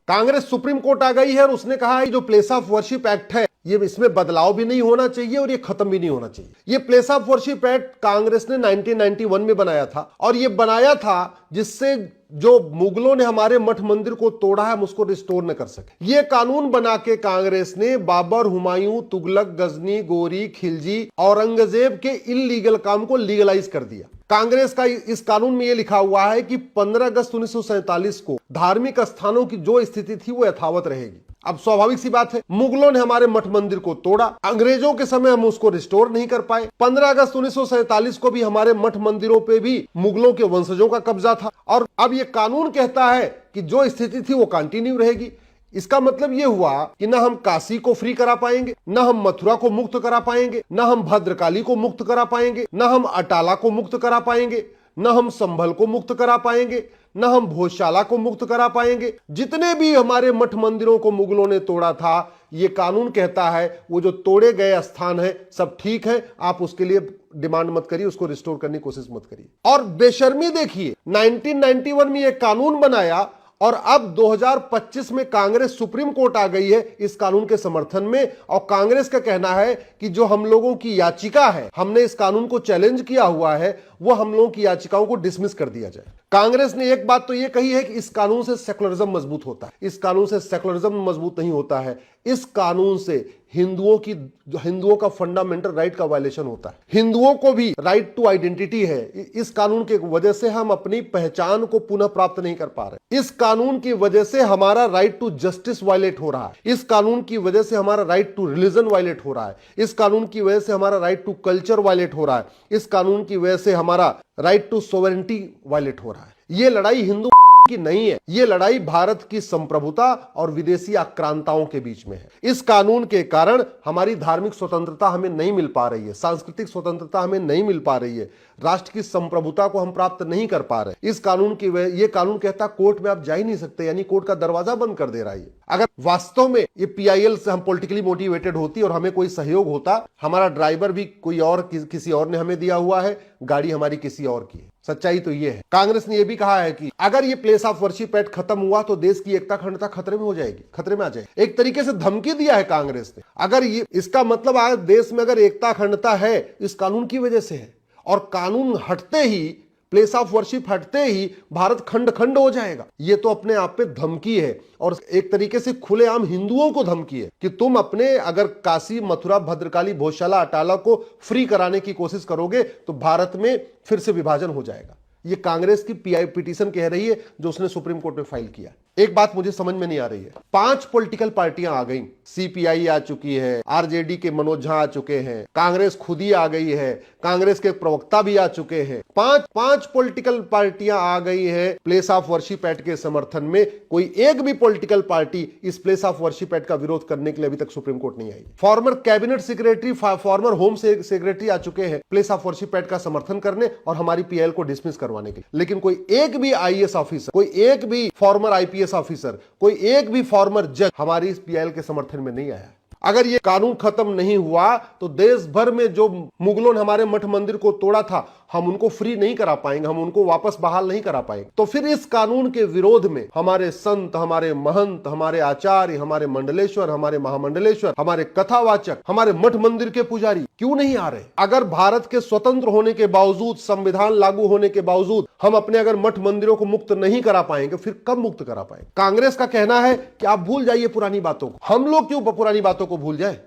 Congress supreme court आ गई है और उसने कहा है जो प्लेस ऑफ वर्शिप एक्ट है ये इसमें बदलाव भी नहीं होना चाहिए और ये खत्म भी नहीं होना चाहिए। ये place of worship act Congress ने 1991 में बनाया था और ये बनाया था जिससे जो मुगलों ने हमारे मठ मंदिर को तोड़ा है हम उसको रिस्टोर न कर सके। ये कानून बना के कांग्रेस ने बाबर, हुमायूं, तुगलक, गजनी, गोरी, खिलजी, औरंगजेब के इल्लीगल काम को लीगलाइज कर दिया। कांग्रेस का इस कानून में यह लिखा हुआ है कि 15 अगस्त 1947 को धार्मिक स्थानों की जो स्थिति थी वो यथावत रहेगी। अब स्वाभाविक सी बात है, मुगलों ने हमारे मठ मंदिर को तोड़ा, अंग्रेजों के समय हम उसको रिस्टोर नहीं कर पाए। 15 अगस्त 1947 को भी हमारे मठ मंदिरों पे भी मुगलों के वंशजों का कब्जा था और अब ये कानून कहता है कि जो स्थिति थी वो कंटिन्यू रहेगी। इसका मतलब यह हुआ कि ना हम काशी को फ्री करा पाएंगे, ना हम मथुरा को मुक्त करा पाएंगे, ना हम भद्रकाली को मुक्त करा पाएंगे, ना हम अटाला को मुक्त करा पाएंगे, ना हम संभल को मुक्त करा पाएंगे, ना हम भोजशाला को मुक्त करा पाएंगे। जितने भी हमारे मठ मंदिरों को मुगलों ने तोड़ा था, ये कानून कहता है वो जो तोड़े गए स्थान है सब ठीक है, आप उसके लिए डिमांड मत करिए, उसको रिस्टोर करने की कोशिश मत करिए। और बेशर्मी देखिए, 1991 में ये कानून बनाया और अब 2025 में कांग्रेस सुप्रीम कोर्ट आ गई है इस कानून के समर्थन में और कांग्रेस का कहना है कि जो हम लोगों की याचिका है, हमने इस कानून को चैलेंज किया हुआ है, वो हम लोगों की याचिकाओं को डिसमिस कर दिया जाए। कांग्रेस ने एक बात तो यह कही है कि इस कानून से सेकुलरिज्म मजबूत होता है। इस कानून से सेकुलरिज्म मजबूत नहीं होता है। इस कानून से हिंदुओं का फंडामेंटल राइट का वायलेशन होता है। हिंदुओं को भी राइट टू आइडेंटिटी है। इस कानून के वजह से हम अपनी पहचान को पुनः प्राप्त नहीं कर पा रहे। इस कानून की वजह से हमारा राइट टू जस्टिस वायलेट हो रहा है। इस कानून की वजह से हमारा राइट टू रिलीजन वायलेट हो रहा है। इस कानून की वजह से हमारा राइट टू कल्चर वायलेट हो रहा है। इस कानून की वजह से हमारा राइट टू सोवरेनिटी वायलेट हो रहा है। ये लड़ाई हिंदू की नहीं है, ये लड़ाई भारत की संप्रभुता और विदेशी आक्रांताओं के बीच में है। इस कानून के कारण हमारी धार्मिक स्वतंत्रता हमें नहीं मिल पा रही है, सांस्कृतिक स्वतंत्रता हमें नहीं मिल पा रही है, राष्ट्र की संप्रभुता को हम प्राप्त नहीं कर पा रहे। इस कानून की ये कानून कहता कोर्ट में आप जा ही नहीं सकते, यानी कोर्ट का दरवाजा बंद कर दे रहा है। अगर वास्तव में ये PIL से हम पॉलिटिकली मोटिवेटेड होती और हमें कोई सहयोग होता, हमारा ड्राइवर भी कोई और किसी और ने हमें दिया हुआ है, गाड़ी हमारी किसी और की है। सच्चाई तो ये है। कांग्रेस ने यह भी कहा है कि अगर ये प्लेस ऑफ वर्शिप एक्ट खत्म हुआ तो देश की एकता अखंडता खतरे में हो जाएगी, खतरे में आ जाएगी। एक तरीके से धमकी दिया है कांग्रेस ने। अगर ये इसका मतलब आज देश में अगर एकता अखंडता है इस कानून की वजह से है और कानून हटते ही, प्लेस ऑफ वर्शिप हटते ही भारत खंड खंड हो जाएगा। ये तो अपने आप पे धमकी है और एक तरीके से खुलेआम हिंदुओं को धमकी है कि तुम अपने अगर काशी, मथुरा, भद्रकाली, भोजशाला, अटाला को फ्री कराने की कोशिश करोगे तो भारत में फिर से विभाजन हो जाएगा। ये कांग्रेस की पिटीशन कह रही है जो उसने सुप्रीम कोर्ट में फाइल किया। एक बात मुझे समझ में नहीं आ रही है, 5 पॉलिटिकल पार्टियां आ गई, CPI आ चुकी है, RJD के मनोज झा आ चुके हैं, कांग्रेस खुद ही आ गई है, कांग्रेस के प्रवक्ता भी आ चुके हैं। पांच पॉलिटिकल पार्टियां आ गई है प्लेस ऑफ वर्शिप एक्ट के समर्थन में। कोई एक भी पॉलिटिकल पार्टी इस प्लेस ऑफ वर्शिप एक्ट का विरोध करने के लिए अभी तक सुप्रीम कोर्ट नहीं आई। Former cabinet secretary, former home secretary आ चुके हैं प्लेस ऑफ वर्शिप एक्ट का समर्थन करने और हमारी PIL को डिसमिस करवाने के लिए, लेकिन कोई एक भी IAS ऑफिसर, कोई एक भी फॉर्मर IPS ऑफिसर, कोई एक भी फॉर्मर जज हमारी इस PIL के समर्थन में नहीं आया। अगर ये कानून खत्म नहीं हुआ तो देश भर में जो मुगलों ने हमारे मठ मंदिर को तोड़ा था हम उनको फ्री नहीं करा पाएंगे, हम उनको वापस बहाल नहीं करा पाएंगे। तो फिर इस कानून के विरोध में हमारे संत, हमारे महंत, हमारे आचार्य, हमारे मंडलेश्वर, हमारे महामंडलेश्वर, हमारे कथावाचक, हमारे मठ मंदिर के पुजारी क्यों नहीं आ रहे? अगर भारत के स्वतंत्र होने के बावजूद, संविधान लागू होने के बावजूद हम अपने अगर मठ मंदिरों को मुक्त नहीं करा पाएंगे फिर कब मुक्त करा पाएंगे? कांग्रेस का कहना है कि आप भूल जाइए पुरानी बातों को। हम लोग क्यों पुरानी बातों को भूल जाए?